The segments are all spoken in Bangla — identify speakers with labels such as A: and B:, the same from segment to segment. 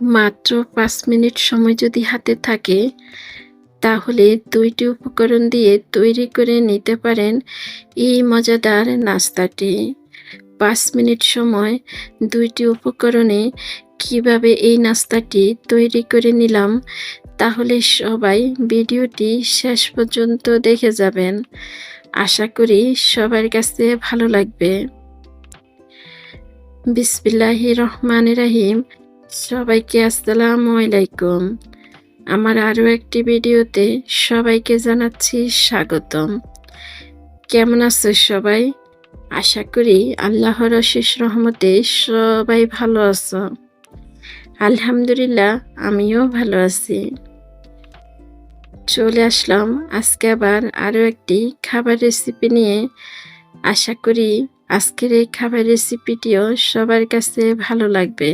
A: মাত্র ৫ মিনিট সময় যদি হাতে থাকে, তাহলে ২ টি উপকরণ দিয়ে তৈরি করে নিতে পারেন এই মজাদার নাস্তাটি। ৫ মিনিট সময় ২ টি উপকরণে কিভাবে এই নাস্তাটি তৈরি করে নিলাম, তাহলে সবাই ভিডিওটি শেষ পর্যন্ত দেখে যাবেন। আশা করি সবার কাছে ভালো লাগবে। বিসমিল্লাহির রহমানির রহিম। সবাইকে আসসালামু আলাইকুম। আমার আরও একটি ভিডিওতে সবাইকে জানাচ্ছি স্বাগতম। কেমন আছো সবাই? আশা করি আল্লাহর অশেষ রহমতে সবাই ভালো আছো। আলহামদুলিল্লাহ, আমিও ভালো আছি। চলে আসলাম আজকে আবার আরও একটি খাবার রেসিপি নিয়ে। আশা করি আজকের এই খাবার রেসিপিটিও সবার কাছে ভালো লাগবে।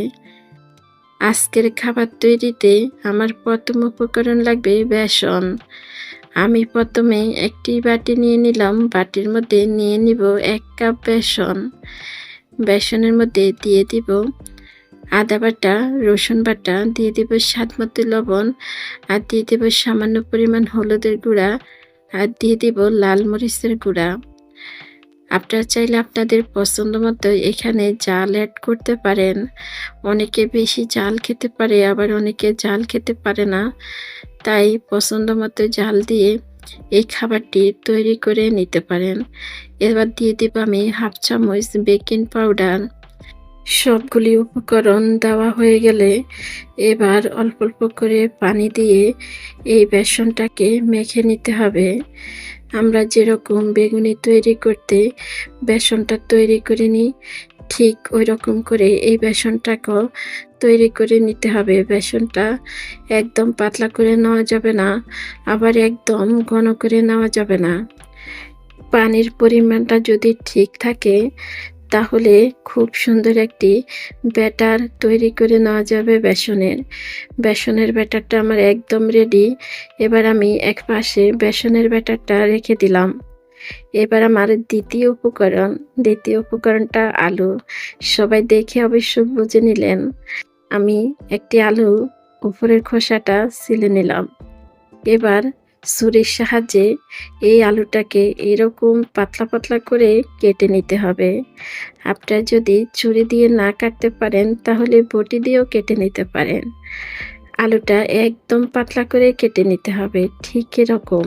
A: আজকের খাবার তৈরিতে আমার প্রথম উপকরণ লাগবে বেসন। আমি প্রথমে একটি বাটি নিয়ে নিলাম। বাটির মধ্যে নিয়ে নিব ১ কাপ বেসন। বেসনের মধ্যে দিয়ে দিব আদা বাটা, রসুন বাটা, দিয়ে দিব স্বাদমতো লবণ, আর দিয়ে দিব সামান্য পরিমাণ হলুদের গুঁড়া, আর দিয়ে দিব লাল মরিচের গুঁড়া। আপনারা চাইলে আপনাদের পছন্দ মতো এখানে জাল অ্যাড করতে পারেন। অনেকে বেশি জাল খেতে পারে, আবার অনেকে জাল খেতে পারে না। তাই পছন্দ মতো জাল দিয়ে এই খাবারটি তৈরি করে নিতে পারেন। এবার দিয়ে দিব আমি 1/2 চামচ বেকিং পাউডার। সবগুলি উপকরণ দেওয়া হয়ে গেলে এবার অল্প অল্প করে পানি দিয়ে এই বেসনটাকে মেখে নিতে হবে। আমরা যেরকম বেগুনি তৈরি করতে বেসনটা তৈরি করে নিই, ঠিক ওই রকম করে এই বেসনটাকেও তৈরি করে নিতে হবে। বেসনটা একদম পাতলা করে নেওয়া যাবে না, আবার একদম ঘন করে নেওয়া যাবে না। পানির পরিমাণটা যদি ঠিক থাকে, তাহলে খুব সুন্দর একটি ব্যাটার তৈরি করে নেওয়া যাবে বেসনের। বেসনের ব্যাটারটা আমার একদম রেডি। এবার আমি এক পাশে বেসনের ব্যাটারটা রেখে দিলাম। এবার আমার দ্বিতীয় উপকরণটা আলু। সবাই দেখে অবশ্য বুঝে নিলেন। আমি একটি আলু উপরের খোসাটা ছিলে নিলাম। এবার ছুরির সাহায্যে এই আলুটাকে এরকম পাতলা পাতলা করে কেটে নিতে হবে। আপনারা যদি ছুরি দিয়ে না কাটতে পারেন, তাহলে বটি দিয়েও কেটে নিতে পারেন। আলুটা একদম পাতলা করে কেটে নিতে হবে, ঠিক এরকম।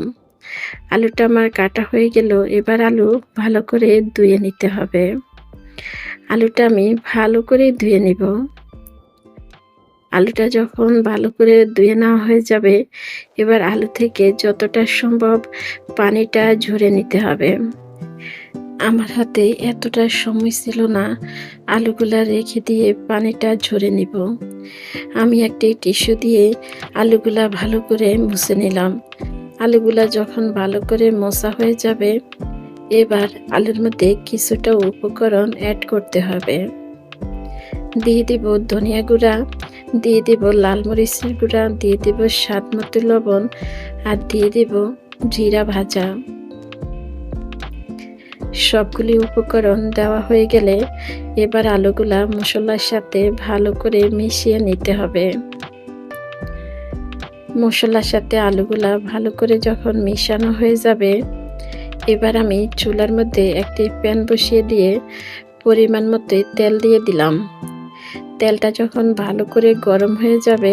A: আলুটা আমার কাটা হয়ে গেল। এবার আলু ভালো করে ধুয়ে নিতে হবে। আলুটা আমি ভালো করে ধুয়ে নিব। আলুটা যখন ভালো করে ধুয়ে নেওয়া হয়ে যাবে, এবার আলু থেকে যতটা সম্ভব পানিটা ঝরে নিতে হবে। আমার হাতে এতটা সময় ছিল না আলুগুলা রেখে দিয়ে পানিটা ঝরে নিব। আমি একটি টিস্যু দিয়ে আলুগুলা ভালো করে মুছে নিলাম। আলুগুলা যখন ভালো করে মোছা হয়ে যাবে, এবার আলুর মধ্যে কিছুটা উপকরণ অ্যাড করতে হবে। দিয়ে দিব ধনিয়া গুঁড়া, দিয়ে দিব লাল মরিচের গুঁড়া, দিয়ে দিব স্বাদ মতো লবণ, আর দিয়ে দিব জিরা ভাজা। সবগুলি উপকরণ দেওয়া হয়ে গেলে এবার আলুগুলা মশলার সাথে ভালো করে মিশিয়ে নিতে হবে। মশলার সাথে আলুগুলা ভালো করে যখন মিশানো হয়ে যাবে, এবার আমি চুলার মধ্যে একটি প্যান বসিয়ে দিয়ে পরিমাণ মতো তেল দিয়ে দিলাম। তেলটা যখন ভালো করে গরম হয়ে যাবে,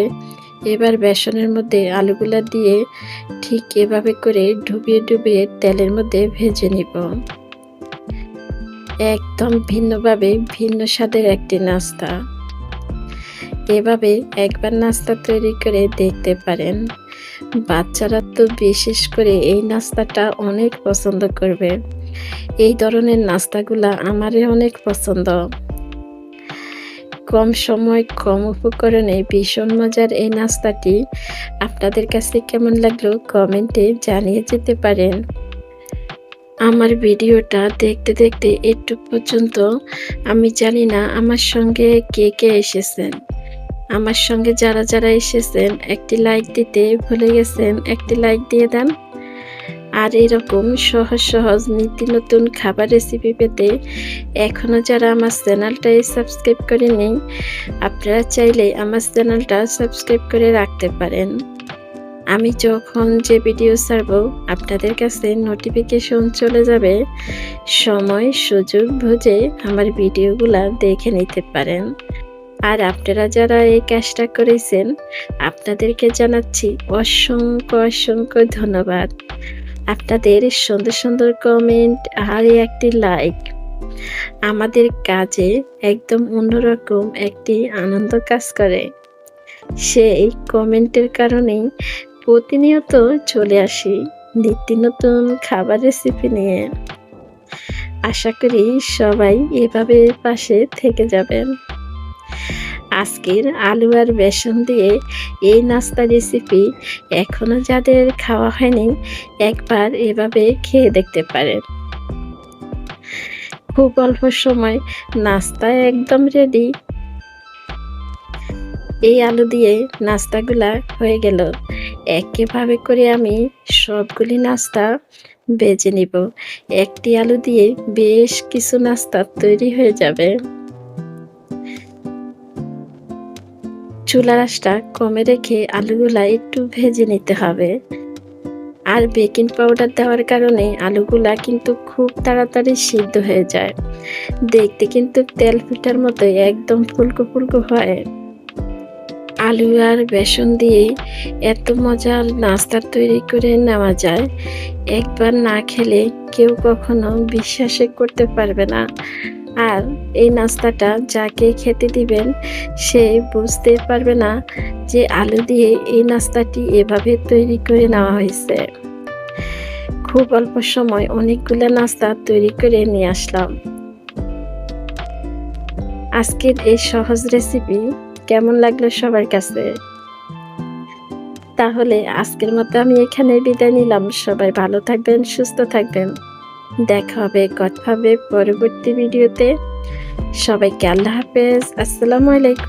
A: এবার বেসনের মধ্যে আলুগুলা দিয়ে ঠিক এভাবে করে ডুবিয়ে ডুবিয়ে তেলের মধ্যে ভেজে নিব। একদম ভিন্নভাবে ভিন্ন স্বাদের একটি নাস্তা। এভাবে একবার নাস্তা তৈরি করে দেখতে পারেন। বাচ্চারা তো বিশেষ করে এই নাস্তাটা অনেক পছন্দ করবে। এই ধরনের নাস্তাগুলা আমারও অনেক পছন্দ। কম সময় কম উপকরণে ভীষণ মজার এই নাস্তাটি আপনাদের কাছে কেমন লাগলো কমেন্টে জানিয়ে যেতে পারেন। আমার ভিডিওটা দেখতে দেখতে একটু পর্যন্ত আমি জানি না আমার সঙ্গে কে কে এসেছেন। আমার সঙ্গে যারা যারা এসেছেন একটি লাইক দিতে ভুলে গেছেন, একটি লাইক দিয়ে দেন। আর এরকম সহজ সহজ নিত্য নতুন খাবার রেসিপি পেতে এখনও যারা আমার চ্যানেলটাই সাবস্ক্রাইব করেনি, আপনারা চাইলে আমার চ্যানেলটা সাবস্ক্রাইব করে রাখতে পারেন। আমি যখন যে ভিডিও ছাড়ব আপনাদের কাছে নোটিফিকেশন চলে যাবে। সময় সুযোগ বুঝে আমার ভিডিওগুলা দেখে নিতে পারেন। আর আপনারা যারা এই কাজটা করেছেন আপনাদেরকে জানাচ্ছি অসংখ্য ধন্যবাদ। আপনাদের সুন্দর সুন্দর কমেন্ট আর একটি লাইক আমাদের কাজে একদম অন্যরকম একটি আনন্দ কাজ করে। সেই কমেন্টের কারণেই প্রতিনিয়ত চলে আসি নিত্য নতুন খাবার রেসিপি নিয়ে। আশা করি সবাই এভাবে পাশে থেকে যাবেন। আজকের আলু আর বেসন দিয়ে এই নাস্তা রেসিপি এখনো যাদের খাওয়া হয়নি একবার এভাবে খেয়ে দেখতে পারেন। খুব অল্প সময় নাস্তা একদম রেডি। এই আলু দিয়ে নাস্তাগুলা হয়ে গেল। একইভাবে করে আমি সবগুলি নাস্তা বেজে নিব। একটি আলু দিয়ে বেশ কিছু নাস্তা তৈরি হয়ে যাবে। চুলার আঁচটা কমে রেখে আলুগুলা একটু ভেজে নিতে হবে। আর বেকিং পাউডার দেওয়ার কারণে আলুগুলা কিন্তু খুব তাড়াতাড়ি সিদ্ধ হয়ে যায়। দেখতে কিন্তু তেল পিঠার মতো একদম ফুলকো ফুলকো হয়। আলু আর বেসন দিয়ে এত মজার নাস্তা তৈরি করে নেওয়া যায়, একবার না খেলে কেউ কখনো বিশ্বাসই করতে পারবে না। আর এই নাস্তাটা যাকে খেতে দিবেন সে বুঝতে পারবে না যে আলু দিয়ে এই নাস্তাটি এভাবে তৈরি করে নেওয়া হয়েছে। খুব অল্প সময় অনেকগুলো নাস্তা তৈরি করে নিয়ে আসলাম। আজকের এই সহজ রেসিপি কেমন লাগলো সবার কাছে? তাহলে আজকের মতো আমি এখানে বিদায় নিলাম। সবাই ভালো থাকবেন, সুস্থ থাকবেন। দেখা হবে, কথা হবে পরবর্তী ভিডিওতে। সবাইকে আল্লাহ হাফেজ। আসসালামু আলাইকুম।